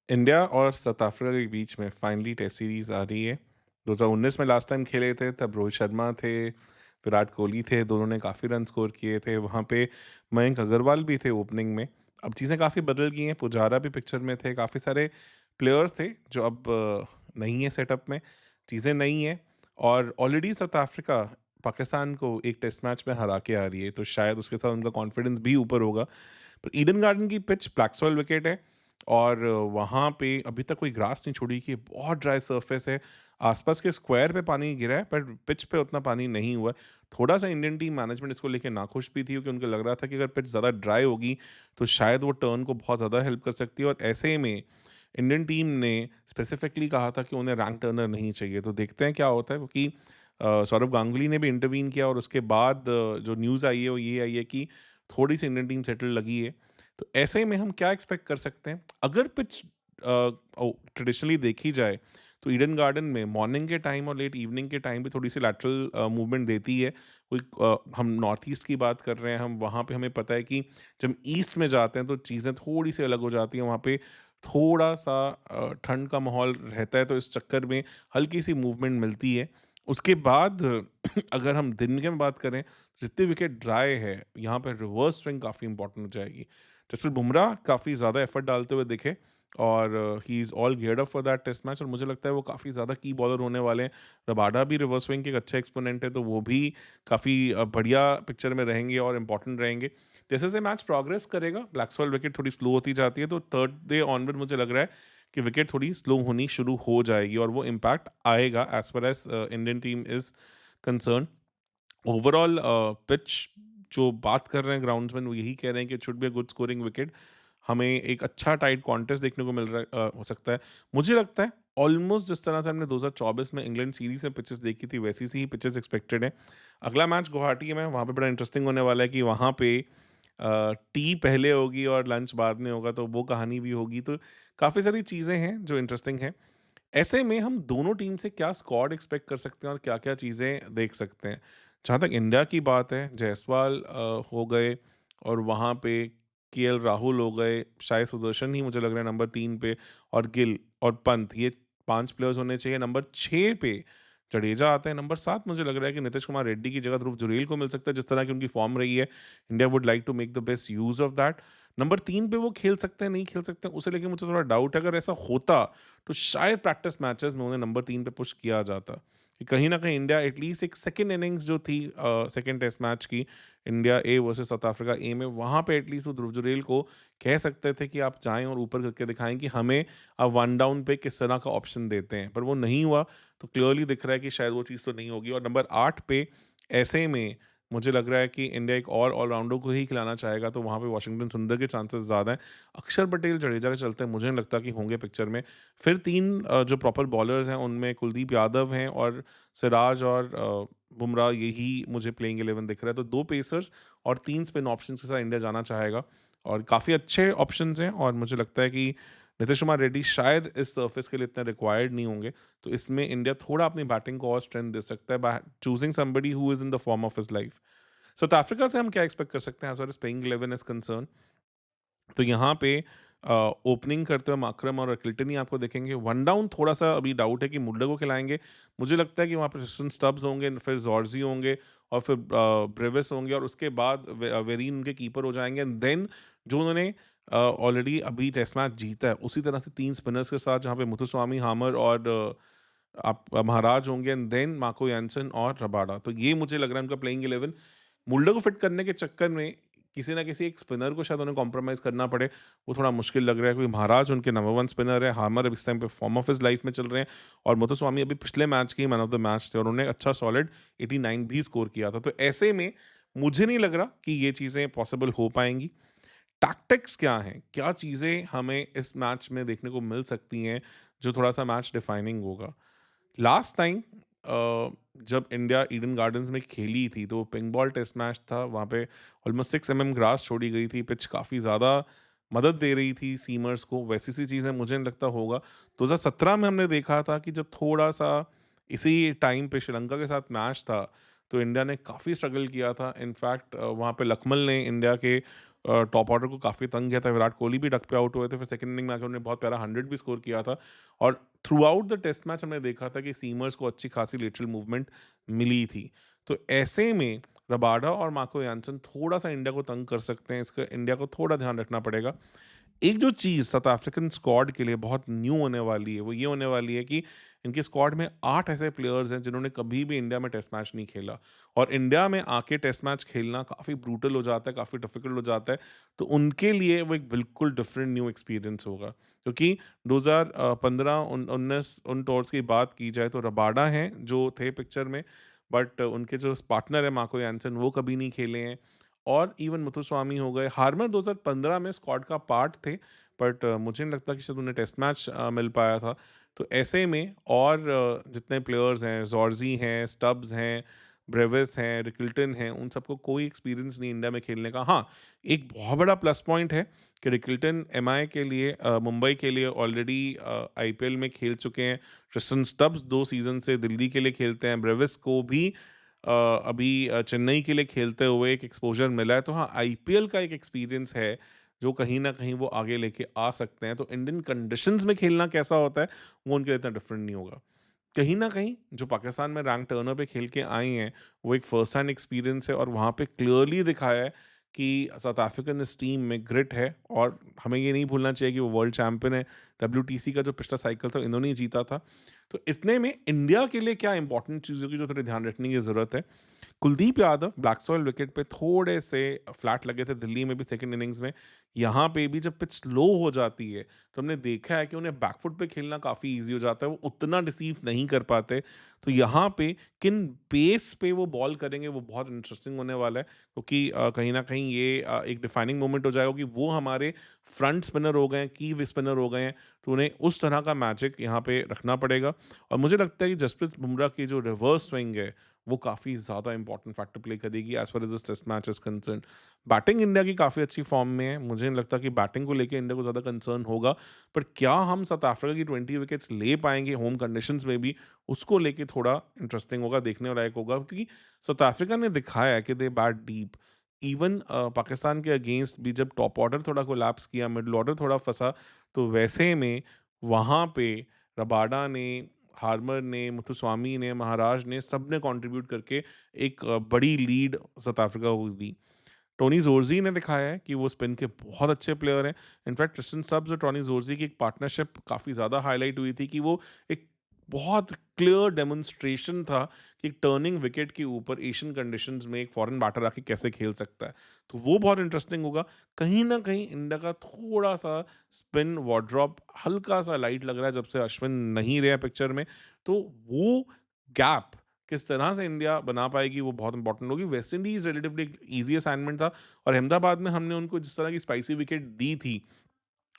India और south Africa के बीच में फाइनली टेस्ट सीरीज़ आ रही है। 2019 में लास्ट टाइम खेले थे, तब रोहित शर्मा थे, विराट कोहली थे, दोनों ने काफ़ी रन स्कोर किए थे। वहाँ पे मयंक अग्रवाल भी थे ओपनिंग में। अब चीज़ें काफ़ी बदल गई हैं, पुजारा भी पिक्चर में थे, काफ़ी सारे प्लेयर्स थे जो अब नहीं है सेटअप में, चीज़ें नई हैं और ऑलरेडी साउथ अफ्रीका पाकिस्तान को एक टेस्ट मैच में हरा के आ रही है, तो शायद उसके साथ उनका कॉन्फिडेंस भी ऊपर होगा। पर ईडन गार्डन की पिच ब्लैक सॉइल विकेट है और वहाँ पे अभी तक कोई ग्रास नहीं छोड़ी कि बहुत ड्राई सरफेस है। आसपास के स्क्वायर पे पानी गिरा है पर पिच पे उतना पानी नहीं हुआ है। थोड़ा-सा इंडियन टीम मैनेजमेंट इसको लेके नाखुश भी थी क्योंकि उनको लग रहा था कि अगर पिच ज़्यादा ड्राई होगी तो शायद वो टर्न को बहुत ज़्यादा हेल्प कर सकती है और ऐसे में इंडियन टीम ने स्पेसिफिकली कहा था कि उन्हें रैंक टर्नर नहीं चाहिए। तो देखते हैं क्या होता है क्योंकि सौरव गांगुली ने भी इंटरवीन किया और उसके बाद जो न्यूज़ आई है वो ये आई है कि थोड़ी-सी इंडियन टीम सेटल लगी है। तो ऐसे में हम क्या एक्सपेक्ट कर सकते हैं? अगर पिच ट्रेडिशनली देखी जाए तो ईडन गार्डन में मॉर्निंग के टाइम और लेट इवनिंग के टाइम भी थोड़ी-सी लैटरल मूवमेंट देती है। कोई हम नॉर्थ ईस्ट की बात कर रहे हैं, हम वहाँ पे हमें पता है कि जब ईस्ट में जाते हैं तो चीज़ें थोड़ी-सी अलग हो जाती हैं। वहाँ पे थोड़ा-सा ठंड का माहौल रहता है तो इस चक्कर में हल्की-सी मूवमेंट मिलती है। उसके बाद अगर हम दिन में बात करें, जितनी विकेट ड्राई है, यहाँ पे रिवर्स स्विंग काफ़ी इंपॉर्टेंट हो जाएगी। जसप्रीत बुमराह काफ़ी ज़्यादा एफर्ट डालते हुए दिखे और he is all geared up for that test match और मुझे लगता है वो काफ़ी ज़्यादा की बॉलर होने वाले हैं। रबाडा भी रिवर्स स्विंग के एक अच्छा एक्सपोनेंट है, तो वो भी काफ़ी बढ़िया पिक्चर में रहेंगे और इम्पोर्टेंट रहेंगे। जैसे-जैसे मैच प्रोग्रेस करेगा, ब्लैक्सवॉल विकेट थोड़ी स्लो होती जाती है, तो थर्ड डे ऑनवर्ड मुझे लग रहा है कि विकेट थोड़ी स्लो होनी शुरू हो जाएगी और वो इम्पैक्ट आएगा as far as Indian team is concerned. Overall pitch जो बात कर रहे हैं ग्राउंड्समैन वो यही कह रहे हैं कि it should be a good scoring wicket. हमें एक अच्छा टाइट कॉन्टेस्ट देखने को मिल रहा है हो सकता है। मुझे लगता है ऑलमोस्ट जिस तरह से हमने 2024 में इंग्लैंड सीरीज़ में पिचेस देखी थी वैसी सी ही पिचेस एक्सपेक्टेड हैं। अगला मैच गुवाहाटी में, वहाँ पे बड़ा इंटरेस्टिंग होने वाला है कि वहाँ पे टी पहले होगी और लंच बाद में होगा, तो वो कहानी भी होगी। तो काफ़ी सारी चीज़ें हैं जो इंटरेस्टिंग हैं। ऐसे में हम दोनों टीम से क्या स्क्वाड एक्सपेक्ट कर सकते हैं और क्या-क्या चीज़ें देख सकते हैं? जहाँ तक इंडिया की बात है, जायसवाल हो गए और वहाँ पे केएल राहुल हो गए, साई सुदर्शन ही मुझे लग रहा है नंबर 3 पे और गिल और पंत, ये 5 प्लेयर्स होने चाहिए। नंबर 6 पे जडेजा आता है, नंबर 7 मुझे लग रहा है कि नीतीश कुमार रेड्डी की जगह ध्रुव जुरैल को मिल सकता है, जिस तरह की उनकी फॉर्म रही है। India would like to make the best use of that. Number 3 पे वो खेल सकते हैं, नहीं खेल सकते हैं, उसे लेके मुझे थोड़ा डाउट है। अगर ऐसा होता तो शायद प्रैक्टिस मैचेस में उन्हें नंबर 3 पे पुश किया जाता। कि कहीं न कहीं इंडिया एटलीस्ट एक सेकंड इनिंग्स जो थी सेकंड टेस्ट मैच की, India A versus South Africa A में, वहाँ पे एटलीस्ट वो ध्रुव जुरैल को कह सकते थे कि आप जाएँ और ऊपर करके दिखाएँ कि हमें अब वन डाउन पे किस तरह का ऑप्शन देते हैं। पर वो नहीं हुआ, तो क्लियरली दिख रहा है कि शायद वो चीज़ तो नहीं होगी और नंबर 8 पे ऐसे में मुझे लग रहा है कि इंडिया एक और ऑलराउंडर को ही खिलाना चाहेगा, तो वहाँ पे वाशिंगटन सुंदर के चांसेस ज़्यादा हैं। अक्षर पटेल, जडेजा के चलते मुझे नहीं लगता कि होंगे पिक्चर में। फिर 3 जो प्रॉपर बॉलर्स हैं उनमें कुलदीप यादव हैं और सिराज और बुमराह, यही मुझे प्लेइंग 11 दिख रहा है। तो 2 पेसर्स और 3 स्पिन ऑप्शंस के साथ इंडिया जाना चाहेगा और काफ़ी अच्छे ऑप्शंस हैं और मुझे लगता है कि नीतीश कुमार रेड्डी शायद इस सर्फेस के लिए इतने रिक्वायर्ड नहीं होंगे। तो इसमें इंडिया थोड़ा अपनी बैटिंग को और स्ट्रेंथ दे सकता है by choosing somebody who is in the form of his life. South Africa से हम क्या एक्सपेक्ट कर सकते हैं as far as playing 11 is concerned? तो यहाँ पे ओपनिंग करते हुए माकरम और किल्टन ही आपको दिखेंगे। वन डाउन थोड़ा-सा अभी डाउट है कि मुल्डर को खिलाएँगे। मुझे लगता है कि वहाँ पे क्रिस्टन स्टब्स होंगे, फिर ज़ॉर्ज़ी होंगे और फिर ब्रेविस होंगे और उसके बाद वेरीन उनके कीपर हो जाएँगे एंड देन जो उन्होंने ऑलरेडी अभी टेस्ट मैच जीता है, उसी तरह से 3 स्पिनर्स के साथ जहाँ पे मुथुस्वामी, हामर और आप महाराज होंगे एंड देन मार्को यान्सन और रबाडा। तो ये मुझे लग रहा है उनका प्लेइंग 11। मुल्डर को फिट करने के चक्कर में किसी न किसी एक स्पिनर को शायद उन्हें कॉम्प्रोमाइज़ करना पड़े, वो थोड़ा मुश्किल लग रहा है क्योंकि महाराज उनके नंबर 1 स्पिनर है, हार्मर अब इस टाइम पे फॉर्म ऑफ हिज़ लाइफ में चल रहे हैं और मुथुस्वामी अभी पिछले मैच के ही मैन ऑफ द मैच थे और उन्होंने अच्छा सॉलिड 89 भी स्कोर किया था। तो ऐसे में मुझे नहीं लग रहा कि ये चीज़ें पॉसिबल हो पाएँगी। टैक्टिक्स क्या हैं? क्या चीज़ें हमें इस मैच में देखने को मिल सकती हैं, जो थोड़ा-सा मैच डिफाइनिंग होगा? लास्ट टाइम जब इंडिया ईडन गार्डन्स में खेली थी तो पिंक बॉल टेस्ट मैच था, वहाँ पे ऑलमोस्ट 6 ग्रास छोड़ी गई थी, पिच काफ़ी ज़्यादा मदद दे रही थी सीमर्स को, वैसी सी चीज़ें मुझे नहीं लगता होगा। 2017 में हमने देखा था कि जब थोड़ा-सा इसी टाइम पे श्रीलंका के साथ मैच था, तो इंडिया ने काफ़ी स्ट्रगल किया था। इनफैक्ट वहाँ पे लक्मल ने इंडिया के टॉप ऑर्डर को काफ़ी तंग किया था। विराट कोहली भी डक पे आउट हुए थे, फिर सेकंड इनिंग में आके उन्होंने बहुत प्यारा 100 भी स्कोर किया था। और throughout the test match हमने देखा था कि सीमर्स को अच्छी खासी लेटरल मूवमेंट मिली थी। तो ऐसे में रबाडा और मार्को यान्सन थोड़ा-सा इंडिया को तंग कर सकते हैं, इसका इंडिया को थोड़ा ध्यान रखना पड़ेगा। एक जो चीज़ साउथ अफ्रीकन स्क्वाड के लिए बहुत न्यू होने वाली है, वो ये होने वाली है कि इनके स्क्वाड में 8 ऐसे प्लेयर्स हैं जिन्होंने कभी भी इंडिया में टेस्ट मैच नहीं खेला, और इंडिया में आके टेस्ट मैच खेलना काफ़ी ब्रूटल हो जाता है, काफ़ी डिफ़िकल्ट हो जाता है। तो उनके लिए वो एक बिल्कुल डिफरेंट न्यू एक्सपीरियंस होगा। क्योंकि 2015 19 उन टूर्स की बात की जाए तो रबाडा हैं जो थे पिक्चर में, बट उनके जो पार्टनर है मार्को यान्सन वो कभी नहीं खेले हैं। और इवन मुथुस्वामी हो गए, हार्मर 2015 में स्क्वाड का पार्ट थे, बट मुझे नहीं लगता कि शायद उन्हें टेस्ट मैच मिल पाया था। तो ऐसे में और जितने प्लेयर्स हैं, ज़ॉर्ज़ी हैं, स्टब्स हैं, ब्रेविस हैं, रिकिल्टन हैं, उन सबको कोई एक्सपीरियंस नहीं इंडिया में खेलने का। हाँ, एक बहुत बड़ा प्लस पॉइंट है कि रिकिल्टन एमआई के लिए मुंबई के लिए ऑलरेडी आईपीएल में खेल चुके हैं। ट्रिस्टन स्टब्स 2 सीज़न से दिल्ली के लिए खेलते हैं। ब्रेविस को भी अभी चेन्नई के लिए खेलते हुए एक एक्सपोज़र मिला है। तो हाँ, आईपीएल का एक एक्सपीरियंस है, जो कहीं न कहीं वो आगे लेके आ सकते हैं। तो इंडियन कंडीशंस में खेलना कैसा होता है, वो उनके लिए इतना डिफरेंट नहीं होगा। कहीं न कहीं जो पाकिस्तान में रैंक टर्नर पे खेल के आए हैं, वो एक फर्स्ट हैंड एक्सपीरियंस है, और वहाँ पे क्लियरली दिखाया है कि साउथ अफ्रीकन इस टीम में ग्रिट है। और हमें ये नहीं भूलना चाहिए कि वो वर्ल्ड चैंपियन है। डब्ल्यूटीसी का जो पिछला साइकिल था, इन्होंने ही जीता था। तो इतने में इंडिया के लिए क्या इंपॉर्टेंट चीज़ों की जो थोड़ी ध्यान रखने की ज़रूरत है। Kuldeep Yadav black soil wicket पे थोड़े से फ्लैट लगे थे दिल्ली में भी सेकंड इनिंग्स में। यहाँ पे भी जब पिच लो हो जाती है, तो हमने देखा है कि उन्हें बैकफुट पे खेलना काफ़ी ईज़ी हो जाता है, वो उतना रिसीव नहीं कर पाते। तो यहाँ पे किन पेस पे वो बॉल करेंगे, वो बहुत इंटरेस्टिंग होने वाला है, क्योंकि कहीं न कहीं ये एक डिफाइनिंग मोमेंट हो जाएगा कि वो हमारे फ्रंट स्पिनर हो गए हैं, की स्पिनर हो गए हैं, तो उन्हें उस तरह का मैजिक यहाँ पे रखना पड़ेगा। और मुझे लगता है कि जसप्रीत बुमराह की जो रिवर्स स्विंग है, वो काफ़ी ज़्यादा इंपॉर्टेंट फैक्टर प्ले करेगी as far as this test match is concerned. Batting India की काफ़ी अच्छी फॉर्म में है, मुझे नहीं लगता कि बैटिंग को लेके इंडिया को ज़्यादा कंसर्न होगा। पर क्या हम साउथ अफ्रीका की 20 विकेट्स ले पाएँगे होम कंडीशंस में भी, उसको लेके थोड़ा इंटरेस्टिंग होगा, देखने लायक होगा, क्योंकि साउथ अफ्रीका ने दिखाया है कि दे बैट डीप। इवन पाकिस्तान के अगेंस्ट भी जब टॉप ऑर्डर थोड़ा कोलैप्स किया, मिडल ऑर्डर थोड़ा फँसा, तो वैसे में वहाँ पे रबाडा ने, हार्मर ने, मुथुस्वामी ने, महाराज ने, सबने कंट्रीब्यूट करके एक बड़ी लीड साउथ अफ्रीका को दी। टोनी ज़ोर्ज़ी ने दिखाया है कि वो स्पिन के बहुत अच्छे प्लेयर हैं। इनफैक्ट क्रिस्टन सब्स और टोनी ज़ोर्ज़ी की एक पार्टनरशिप काफ़ी ज़्यादा हाइलाइट हुई थी कि वो एक बहुत क्लियर डेमोंस्ट्रेशन था कि टर्निंग विकेट के ऊपर एशियन कंडीशंस में एक फॉरेन बैटर आके कैसे खेल सकता है। तो वो बहुत इंटरेस्टिंग होगा। कहीं न कहीं इंडिया का थोड़ा-सा स्पिन वॉरड्रॉप हल्का-सा लाइट लग रहा है जब से अश्विन नहीं रहे पिक्चर में। तो वो गैप किस तरह से इंडिया बना पाएगी, वो बहुत इंपॉर्टेंट होगी। वेस्ट इंडीज़ रिलेटिवली एक ईज़ी असाइनमेंट था, और अहमदाबाद में हमने उनको जिस तरह की स्पाइसी विकेट दी थी,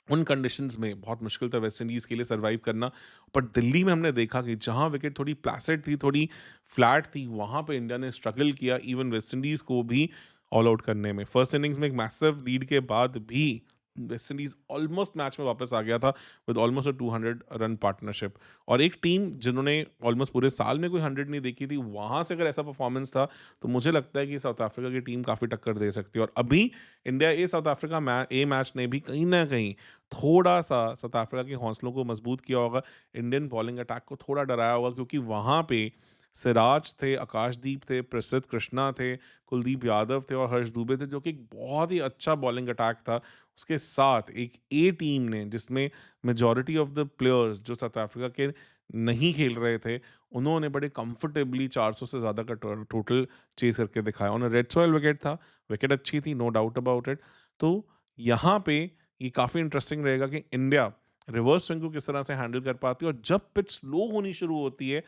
उन कंडीशंस में बहुत मुश्किल था वेस्ट इंडीज़ के लिए सर्वाइव करना। पर दिल्ली में हमने देखा कि जहाँ विकेट थोड़ी प्लेसिड थी, थोड़ी फ्लैट थी, वहाँ पे इंडिया ने स्ट्रगल किया इवन वेस्ट इंडीज़ को भी ऑल आउट करने में। फर्स्ट इनिंग्स में एक मैसिव लीड के बाद भी वेस्ट इंडीज़ ऑलमोस्ट मैच में वापस आ गया था with almost a 200 run partnership. और एक टीम जिन्होंने ऑलमोस्ट पूरे साल में कोई 100 नहीं देखी थी, वहाँ से अगर ऐसा परफॉर्मेंस था, तो मुझे लगता है कि साउथ अफ्रीका की टीम काफ़ी टक्कर दे सकती है। और अभी इंडिया ए साउथ अफ्रीका मैच ने भी कहीं न कहीं थोड़ा-सा साउथ अफ्रीका के हौसलों को मजबूत किया होगा, इंडियन बॉलिंग अटैक को थोड़ा डराया होगा, क्योंकि वहाँ पे सिराज थे, आकाशदीप थे, प्रसिद्ध कृष्णा थे, कुलदीप यादव थे और हर्ष दूबे थे, जो कि एक बहुत ही अच्छा बॉलिंग अटैक था। उसके साथ एक ए टीम ने, जिसमें मेजॉरिटी ऑफ द प्लेयर्स जो साउथ अफ्रीका के नहीं खेल रहे थे, उन्होंने बड़े कंफर्टेबली 400 से ज़्यादा का टोटल चेज़ करके दिखाया। उन्हें रेड सॉइल विकेट था, विकेट अच्छी थी, नो डाउट अबाउट इट। तो यहाँ पे ये काफ़ी इंटरेस्टिंग रहेगा कि इंडिया रिवर्स स्विंग को किस तरह से हैंडल कर पाती है, और जब पिच स्लो होनी शुरू होती है,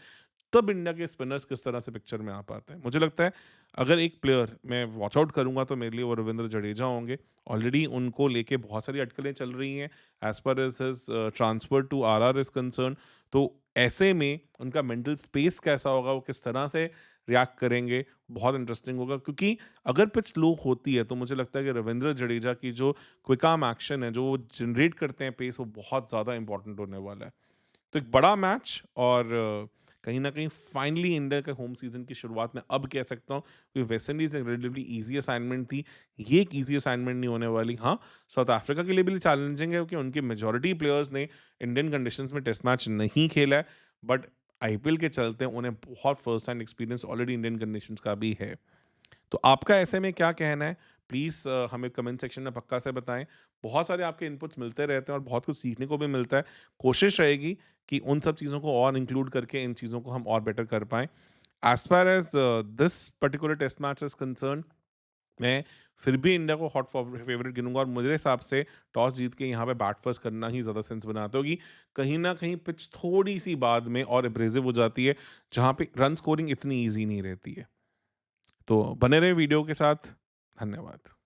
तब इंडिया के स्पिनर्स किस तरह से पिक्चर में आ पाते हैं। मुझे लगता है अगर एक प्लेयर मैं वॉच आउट करूँगा, तो मेरे लिए वो रविंद्र जडेजा होंगे। ऑलरेडी उनको लेके बहुत सारी अटकलें चल रही हैं as far as his transfer to RR is concerned. तो ऐसे में उनका मेंटल स्पेस कैसा होगा, वो किस तरह से रिएक्ट करेंगे, बहुत इंटरेस्टिंग होगा। क्योंकि अगर पिच लो होती है, तो मुझे लगता है कि रविंद्र जडेजा की जो क्विक आर्म एक्शन है, जो वो जनरेट करते हैं पेस, वो बहुत ज़्यादा इंपॉर्टेंट होने वाला है। तो एक बड़ा मैच, और कहीं न कहीं फाइनली इंडिया के होम सीज़न की शुरुआत में अब कह सकता हूँ कि वेस्ट इंडीज़ एक रिलेटिवली ईज़ी असाइनमेंट थी। ये एक ईज़ी असाइनमेंट नहीं होने वाली। हाँ, साउथ अफ्रीका के लिए भी चैलेंजिंग है क्योंकि उनकी मेजॉरिटी प्लेयर्स ने इंडियन कंडीशंस में टेस्ट मैच नहीं खेला है, बट आईपीएल के चलते उन्हें बहुत first hand experience already Indian conditions का भी है। तो आपका ऐसे में क्या कहना है? प्लीज़ हमें कमेंट सेक्शन में पक्का से बताएँ। बहुत सारे आपके इनपुट्स मिलते रहते हैं और बहुत कुछ सीखने को भी मिलता है। कोशिश रहेगी कि उन सब चीज़ों को और इंक्लूड करके इन चीज़ों को हम और बेटर कर पाएँ। As far as this particular test match is concerned, मैं फिर भी इंडिया को हॉट फेवरेट गिनूँगा और मेरे हिसाब से टॉस जीत के यहाँ पे बैट फर्स्ट करना ही ज़्यादा सेंस बनाता है, क्योंकि कहीं न कहीं पिच थोड़ी-सी बाद में और एब्रेसिव हो जाती है, जहाँ पे रन स्कोरिंग इतनी ईज़ी नहीं रहती है। तो बने रहिए वीडियो के साथ। धन्यवाद।